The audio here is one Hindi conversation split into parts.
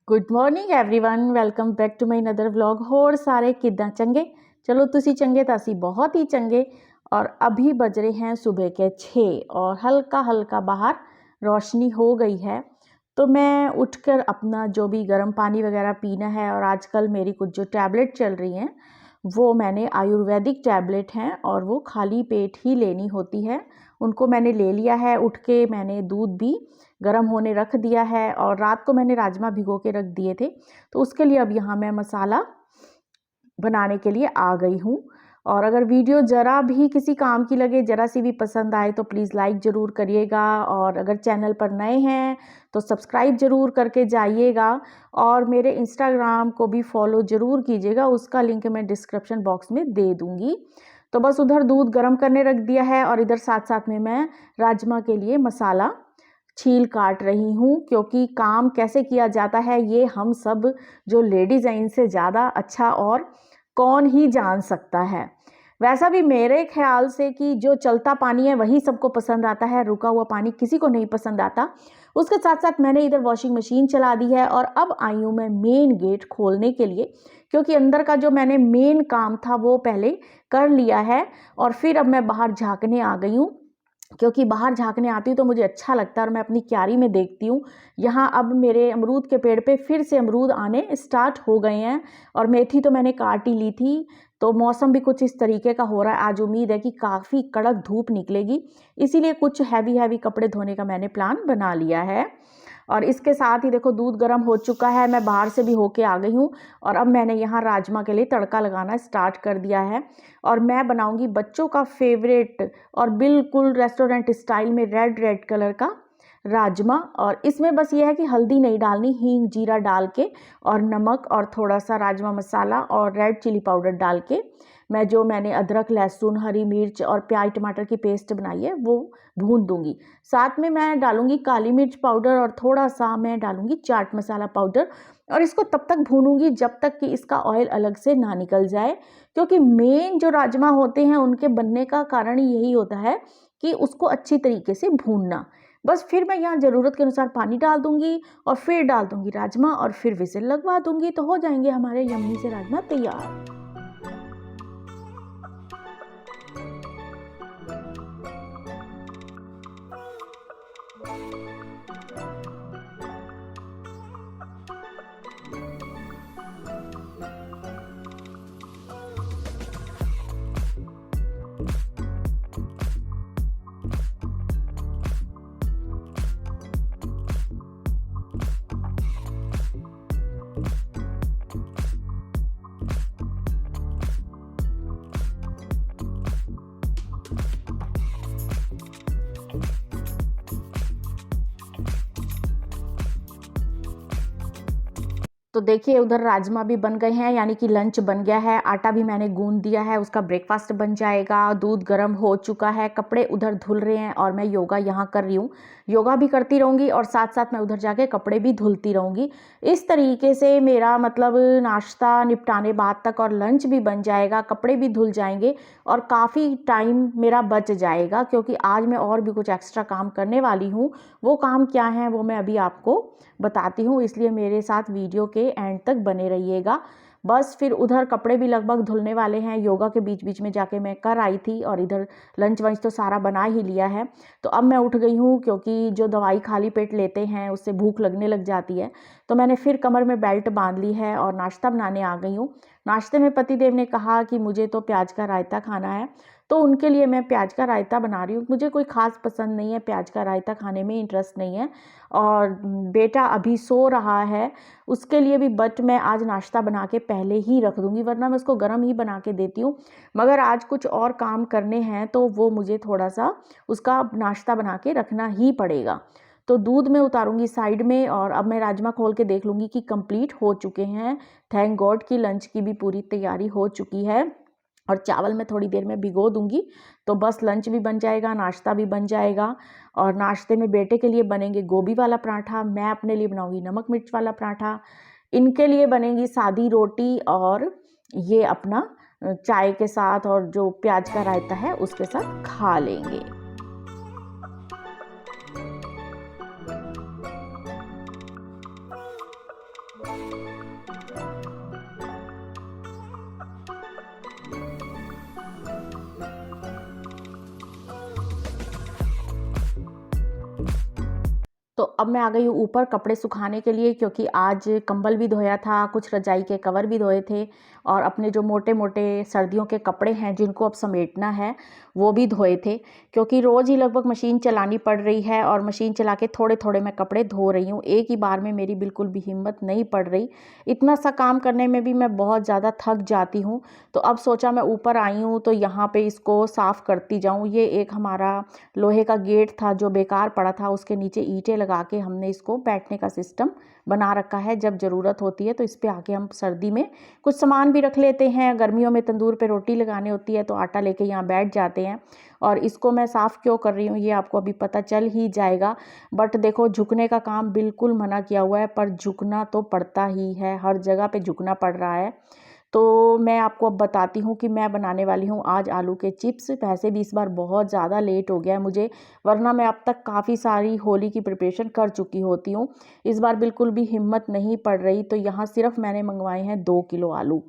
Good morning everyone, welcome back to my another vlog. होर सारे किद्दां चंगे? चलो तुसी चंगे तो असी बहुत ही चंगे। और अभी बज रहे हैं सुबह के 6 और हल्का हल्का बाहर रोशनी हो गई है। तो मैं उठकर अपना जो भी गर्म पानी वगैरह पीना है, और आजकल मेरी कुछ जो टैबलेट चल रही हैं वो मैंने आयुर्वेदिक टैबलेट हैं और वो खाली पेट ही लेनी होती है। उनको मैंने ले लिया है। उठ के मैंने दूध भी गर्म होने रख दिया है और रात को मैंने राजमा भिगो के रख दिए थे। तो उसके लिए अब यहाँ मैं मसाला बनाने के लिए आ गई हूँ। और अगर वीडियो ज़रा भी किसी काम की लगे, ज़रा सी भी पसंद आए तो प्लीज़ लाइक ज़रूर करिएगा। और अगर चैनल पर नए हैं तो सब्सक्राइब ज़रूर करके जाइएगा। और मेरे इंस्टाग्राम को भी फॉलो ज़रूर कीजिएगा, उसका लिंक मैं डिस्क्रिप्शन बॉक्स में दे दूँगी। तो बस उधर दूध गर्म करने रख दिया है और इधर साथ साथ में मैं राजमा के लिए मसाला छील काट रही हूँ, क्योंकि काम कैसे किया जाता है ये हम सब जो लेडीज़ हैं इनसे ज़्यादा अच्छा और कौन ही जान सकता है। वैसा भी मेरे ख्याल से कि जो चलता पानी है वही सबको पसंद आता है, रुका हुआ पानी किसी को नहीं पसंद आता। उसके साथ साथ मैंने इधर वॉशिंग मशीन चला दी है और अब आई हूँ मैं मेन गेट खोलने के लिए, क्योंकि अंदर का जो मैंने मेन काम था वो पहले कर लिया है। और फिर अब मैं बाहर झाँकने आ गई हूँ, क्योंकि बाहर झाँकने आती हूँ तो मुझे अच्छा लगता है और मैं अपनी क्यारी में देखती हूँ। यहाँ अब मेरे अमरूद के पेड़ पे फिर से अमरूद आने स्टार्ट हो गए हैं। और मेथी तो मैंने काट ही ली थी। तो मौसम भी कुछ इस तरीके का हो रहा है, आज उम्मीद है कि काफ़ी कड़क धूप निकलेगी, इसीलिए कुछ हैवी कपड़े धोने का मैंने प्लान बना लिया है। और इसके साथ ही देखो दूध गर्म हो चुका है, मैं बाहर से भी होके आ गई हूँ। और अब मैंने यहाँ राजमा के लिए तड़का लगाना स्टार्ट कर दिया है। और मैं बनाऊँगी बच्चों का फेवरेट और बिल्कुल रेस्टोरेंट स्टाइल में रेड रेड कलर का राजमा। और इसमें बस ये है कि हल्दी नहीं डालनी, हींग जीरा डाल के और नमक और थोड़ा सा राजमा मसाला और रेड चिली पाउडर डाल के मैंने अदरक लहसुन हरी मिर्च और प्याज टमाटर की पेस्ट बनाई है वो भून दूंगी। साथ में मैं डालूंगी काली मिर्च पाउडर और थोड़ा सा मैं डालूंगी चाट मसाला पाउडर। और इसको तब तक भूनूंगी जब तक कि इसका ऑयल अलग से ना निकल जाए, क्योंकि मेन जो राजमा होते हैं उनके बनने का कारण यही होता है कि उसको अच्छी तरीके से भूनना। बस फिर मैं यहाँ ज़रूरत के अनुसार पानी डाल दूंगी और फिर डाल दूंगी राजमा और फिर विसिल लगवा दूंगी, तो हो जाएंगे हमारे यम्मी से राजमा तैयार। तो देखिए उधर राजमा भी बन गए हैं, यानी कि लंच बन गया है। आटा भी मैंने गूंद दिया है, उसका ब्रेकफास्ट बन जाएगा। दूध गर्म हो चुका है, कपड़े उधर धुल रहे हैं और मैं योगा यहाँ कर रही हूँ। योगा भी करती रहूँगी और साथ साथ मैं उधर जाके कपड़े भी धुलती रहूँगी। इस तरीके से मेरा मतलब नाश्ता निपटाने बाद तक और लंच भी बन जाएगा, कपड़े भी धुल जाएंगे और काफ़ी टाइम मेरा बच जाएगा। क्योंकि आज मैं और भी कुछ एक्स्ट्रा काम करने वाली हूँ। वो काम क्या है वो मैं अभी आपको बताती हूँ, इसलिए मेरे साथ वीडियो के एंड तक बने रहिएगा। बस फिर उधर कपड़े भी लगभग धुलने वाले हैं, योगा के बीच बीच में जाके मैं कर आई थी। और इधर लंच वंच तो सारा बना ही लिया है। तो अब मैं उठ गई हूँ, क्योंकि जो दवाई खाली पेट लेते हैं उससे भूख लगने लग जाती है। तो मैंने फिर कमर में बेल्ट बांध ली है और नाश्ता बनाने आ गई हूँ। नाश्ते में पतिदेव ने कहा कि मुझे तो प्याज का रायता खाना है, तो उनके लिए मैं प्याज का रायता बना रही हूँ। मुझे कोई ख़ास पसंद नहीं है, प्याज का रायता खाने में इंटरेस्ट नहीं है। और बेटा अभी सो रहा है, उसके लिए भी बट मैं आज नाश्ता बना के पहले ही रख दूँगी, वरना मैं उसको गर्म ही बना के देती हूँ। मगर आज कुछ और काम करने हैं तो वो मुझे थोड़ा सा उसका नाश्ता बना के रखना ही पड़ेगा। तो दूध में उतारूंगी साइड में और अब मैं राजमा खोल के देख लूँगी कि कंप्लीट हो चुके हैं। थैंक गॉड कि लंच की भी पूरी तैयारी हो चुकी है। और चावल मैं थोड़ी देर में भिगो दूंगी, तो बस लंच भी बन जाएगा, नाश्ता भी बन जाएगा। और नाश्ते में बेटे के लिए बनेंगे गोभी वाला पराठा, मैं अपने लिए बनाऊंगी नमक मिर्च वाला पराठा, इनके लिए बनेगी सादी रोटी और ये अपना चाय के साथ और जो प्याज का रायता है उसके साथ खा लेंगे। तो अब मैं आ गई हूँ ऊपर कपड़े सुखाने के लिए, क्योंकि आज कंबल भी धोया था, कुछ रजाई के कवर भी धोए थे और अपने जो मोटे मोटे सर्दियों के कपड़े हैं जिनको अब समेटना है वो भी धोए थे, क्योंकि रोज़ ही लगभग मशीन चलानी पड़ रही है और मशीन चला के थोड़े थोड़े मैं कपड़े धो रही हूँ। एक ही बार में मेरी बिल्कुल भी हिम्मत नहीं पड़ रही, इतना सा काम करने में भी मैं बहुत ज़्यादा थक जाती हूँ। तो अब सोचा मैं ऊपर आई हूँ तो यहाँ पे इसको साफ़ करती जाऊँ। ये एक हमारा लोहे का गेट था जो बेकार पड़ा था, उसके नीचे ईंटें लगा के हमने इसको बैठने का सिस्टम बना रखा है। जब ज़रूरत होती है तो इस पे आके हम सर्दी में कुछ सामान भी रख लेते हैं, गर्मियों में तंदूर पे रोटी लगानी होती है तो आटा लेके यहाँ बैठ जाते हैं। और इसको मैं साफ़ क्यों कर रही हूँ ये आपको अभी पता चल ही जाएगा। बट देखो, झुकने का काम बिल्कुल मना किया हुआ है, पर झुकना तो पड़ता ही है, हर जगह पे झुकना पड़ रहा है। तो मैं आपको अब बताती हूँ कि मैं बनाने वाली हूँ आज आलू के चिप्स। वैसे भी इस बार बहुत ज़्यादा लेट हो गया है मुझे, वरना मैं अब तक काफ़ी सारी होली की प्रिपरेशन कर चुकी होती हूँ। इस बार बिल्कुल भी हिम्मत नहीं पड़ रही। तो यहाँ सिर्फ मैंने मंगवाए हैं 2 किलो आलू,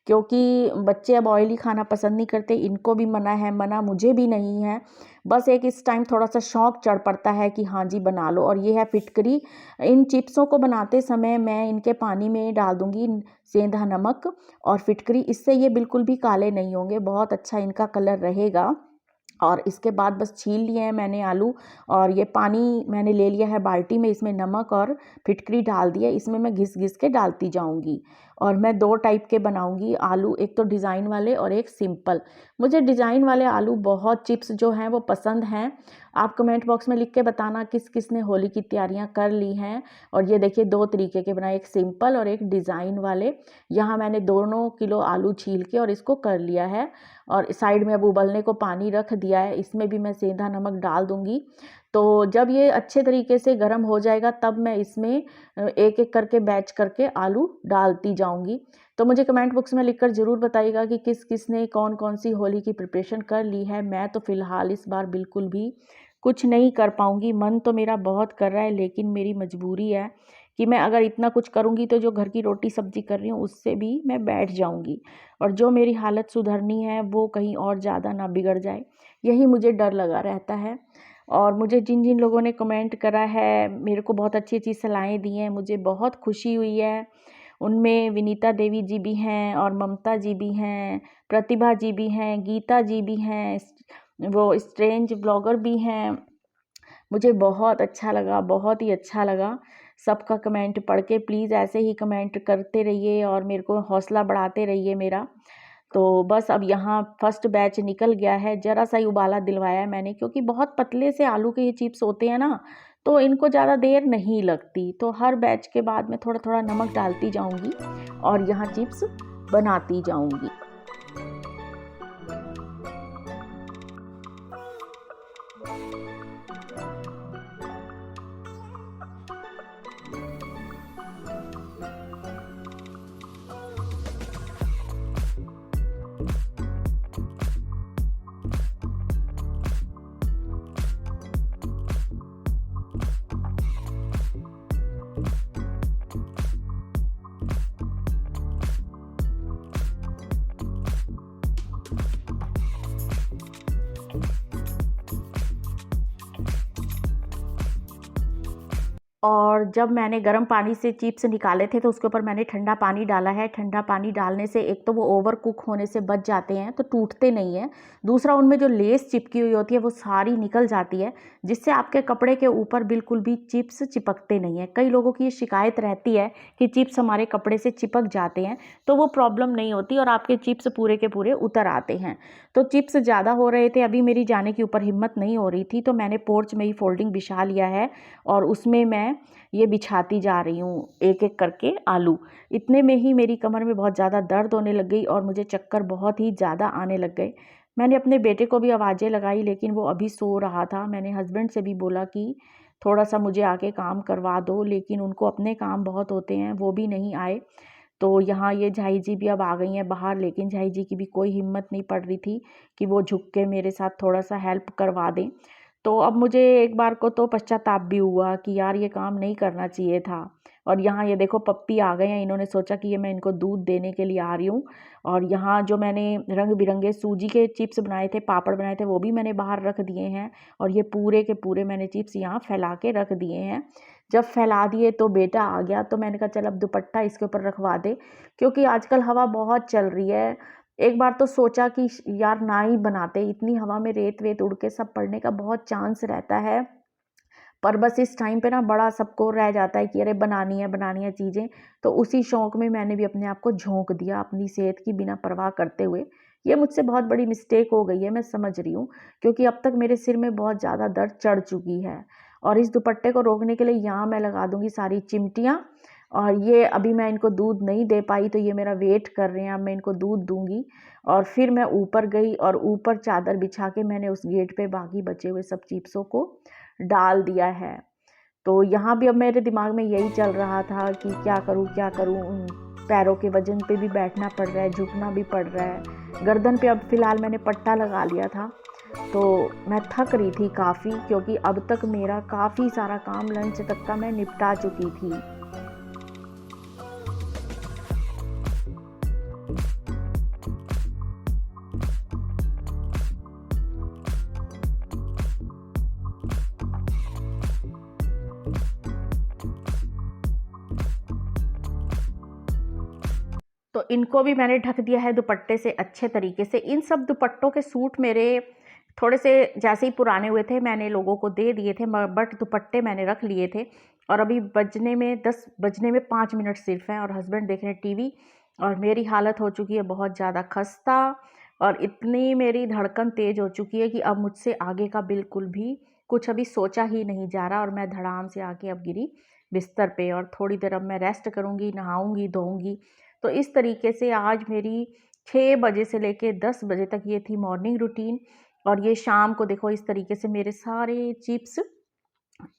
क्योंकि बच्चे अब ऑयली खाना पसंद नहीं करते, इनको भी मना है, मना मुझे भी नहीं है। बस एक इस टाइम थोड़ा सा शौक चढ़ पड़ता है कि हाँ जी बना लो। और ये है फिटकरी। इन चिप्सों को बनाते समय मैं इनके पानी में डाल दूँगी सेंधा नमक और फिटकरी, इससे ये बिल्कुल भी काले नहीं होंगे, बहुत अच्छा इनका कलर रहेगा। और इसके बाद बस छील लिए हैं मैंने आलू और ये पानी मैंने ले लिया है बाल्टी में, इसमें नमक और फिटकरी डाल दिया, इसमें मैं घिस घिस के डालती जाऊंगी। और मैं 2 टाइप के बनाऊंगी आलू, एक तो डिज़ाइन वाले और एक सिंपल। मुझे डिज़ाइन वाले आलू बहुत चिप्स जो हैं वो पसंद हैं। आप कमेंट बॉक्स में लिख के बताना किस किस ने होली की तैयारियां कर ली हैं। और ये देखिए 2 तरीके के बनाए, एक सिंपल और एक डिज़ाइन वाले। यहाँ मैंने दोनों किलो आलू छील के और इसको कर लिया है और साइड में अब उबलने को पानी रख दिया है, इसमें भी मैं सेंधा नमक डाल दूंगी। तो जब ये अच्छे तरीके से गर्म हो जाएगा तब मैं इसमें एक एक करके बैच करके आलू डालती जाऊंगी। तो मुझे कमेंट बॉक्स में लिखकर ज़रूर बताइएगा कि किस किस ने कौन कौन सी होली की प्रिपरेशन कर ली है। मैं तो फ़िलहाल इस बार बिल्कुल भी कुछ नहीं कर पाऊंगी। मन तो मेरा बहुत कर रहा है, लेकिन मेरी मजबूरी है कि मैं अगर इतना कुछ करूंगी तो जो घर की रोटी सब्जी कर रही हूँ उससे भी मैं बैठ जाऊंगी, और जो मेरी हालत सुधरनी है वो कहीं और ज़्यादा ना बिगड़ जाए, यही मुझे डर लगा रहता है। और मुझे जिन जिन लोगों ने कमेंट करा है, मेरे को बहुत अच्छी अच्छी सलाहें दी हैं, मुझे बहुत खुशी हुई है। उनमें विनीता देवी जी भी हैं और ममता जी भी हैं, प्रतिभा जी भी हैं, गीता जी भी हैं, वो स्ट्रेंज ब्लॉगर भी हैं। मुझे बहुत अच्छा लगा, बहुत ही अच्छा लगा सबका कमेंट पढ़ के। प्लीज़ ऐसे ही कमेंट करते रहिए और मेरे को हौसला बढ़ाते रहिए मेरा। तो बस अब यहाँ फर्स्ट बैच निकल गया है, ज़रा सा ही उबाला दिलवाया है मैंने, क्योंकि बहुत पतले से आलू के ये चिप्स होते हैं ना, तो इनको ज़्यादा देर नहीं लगती। तो हर बैच के बाद मैं थोड़ा थोड़ा नमक डालती जाऊँगी और यहाँ चिप्स बनाती जाऊँगी। और जब मैंने गर्म पानी से चिप्स निकाले थे तो उसके ऊपर मैंने ठंडा पानी डाला है। ठंडा पानी डालने से एक तो वो ओवर कुक होने से बच जाते हैं, तो टूटते नहीं हैं। दूसरा, उनमें जो लेस चिपकी हुई होती है वो सारी निकल जाती है, जिससे आपके कपड़े के ऊपर बिल्कुल भी चिप्स चिपकते नहीं हैं। कई लोगों की ये शिकायत रहती है कि चिप्स हमारे कपड़े से चिपक जाते हैं, तो वो प्रॉब्लम नहीं होती और आपके चिप्स पूरे के पूरे उतर आते हैं। तो चिप्स ज़्यादा हो रहे थे, अभी मेरी जाने के ऊपर हिम्मत नहीं हो रही थी, तो मैंने पोर्च में ही फोल्डिंग बिछा लिया है और उसमें मैं ये बिछाती जा रही हूँ एक एक करके आलू। इतने में ही मेरी कमर में बहुत ज़्यादा दर्द होने लग गई और मुझे चक्कर बहुत ही ज़्यादा आने लग गए। मैंने अपने बेटे को भी आवाज़ें लगाई, लेकिन वो अभी सो रहा था। मैंने हस्बैंड से भी बोला कि थोड़ा सा मुझे आके काम करवा दो, लेकिन उनको अपने काम बहुत होते हैं, वो भी नहीं आए। तो यहाँ ये झाई जी भी अब आ गई हैं बाहर, लेकिन झाई जी की भी कोई हिम्मत नहीं पड़ रही थी कि वो झुक के मेरे साथ थोड़ा सा हेल्प करवा दें। तो अब मुझे एक बार को तो पश्चाताप भी हुआ कि यार ये काम नहीं करना चाहिए था। और यहाँ ये देखो पप्पी आ गए हैं, इन्होंने सोचा कि ये मैं इनको दूध देने के लिए आ रही हूँ। और यहाँ जो मैंने रंग बिरंगे सूजी के चिप्स बनाए थे, पापड़ बनाए थे, वो भी मैंने बाहर रख दिए हैं। और ये पूरे के पूरे मैंने चिप्स यहाँ फैला के रख दिए हैं। जब फैला दिए तो बेटा आ गया, तो मैंने कहा चल अब दुपट्टा इसके ऊपर रखवा दे, क्योंकि आजकल हवा बहुत चल रही है। एक बार तो सोचा कि यार ना ही बनाते, इतनी हवा में रेत वेत उड़ के सब पड़ने का बहुत चांस रहता है। पर बस इस टाइम पे ना बड़ा सबको रह जाता है कि अरे बनानी है चीज़ें। तो उसी शौक़ में मैंने भी अपने आप को झोंक दिया, अपनी सेहत की बिना परवाह करते हुए। ये मुझसे बहुत बड़ी मिस्टेक हो गई है, मैं समझ रही हूँ, क्योंकि अब तक मेरे सिर में बहुत ज़्यादा दर्द चढ़ चुकी है। और इस दुपट्टे को रोकने के लिए यहाँ मैं लगा दूँगी सारी चिमटियाँ। और ये अभी मैं इनको दूध नहीं दे पाई, तो ये मेरा वेट कर रहे हैं, अब मैं इनको दूध दूँगी। और फिर मैं ऊपर गई और ऊपर चादर बिछा के मैंने उस गेट पे बाकी बचे हुए सब चिप्सों को डाल दिया है। तो यहाँ भी अब मेरे दिमाग में यही चल रहा था कि क्या करूँ क्या करूँ। पैरों के वजन पे भी बैठना पड़ रहा है, झुकना भी पड़ रहा है। गर्दन पे अब फ़िलहाल मैंने पट्टा लगा लिया था। तो मैं थक रही थी काफ़ी, क्योंकि अब तक मेरा काफ़ी सारा काम लंच तक का मैं निपटा चुकी थी। तो इनको भी मैंने ढक दिया है दुपट्टे से अच्छे तरीके से। इन सब दुपट्टों के सूट मेरे थोड़े से जैसे ही पुराने हुए थे मैंने लोगों को दे दिए थे, बट दुपट्टे मैंने रख लिए थे। और अभी 10 बजने में 5 मिनट सिर्फ हैं और हस्बैंड देख रहे हैं टीवी। और मेरी हालत हो चुकी है बहुत ज़्यादा खस्ता, और इतनी मेरी धड़कन तेज़ हो चुकी है कि अब मुझसे आगे का बिल्कुल भी कुछ अभी सोचा ही नहीं जा रहा। और मैं धड़ाम से आके अब गिरी बिस्तर पे, और थोड़ी देर अब मैं रेस्ट करूँगी, नहाऊँगी, धोऊँगी। तो इस तरीके से आज मेरी 6 बजे से लेके 10 बजे तक ये थी मॉर्निंग रूटीन। और ये शाम को देखो इस तरीके से मेरे सारे चिप्स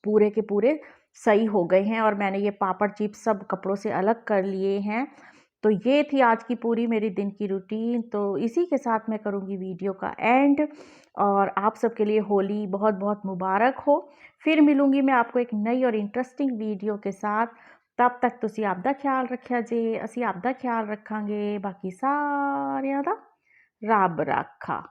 पूरे के पूरे सही हो गए हैं, और मैंने ये पापड़ चिप्स सब कपड़ों से अलग कर लिए हैं। तो ये थी आज की पूरी मेरी दिन की रूटीन। तो इसी के साथ मैं करूँगी वीडियो का एंड, और आप सबके लिए होली बहुत बहुत मुबारक हो। फिर मिलूँगी मैं आपको एक नई और इंटरेस्टिंग वीडियो के साथ। तब तक तुसी आपदा ख्याल रखिया जे, असी आपदा ख्याल रखांगे। बाकी सारिਆਂ ਦਾ ਰੱਬ ਰਾਖਾ।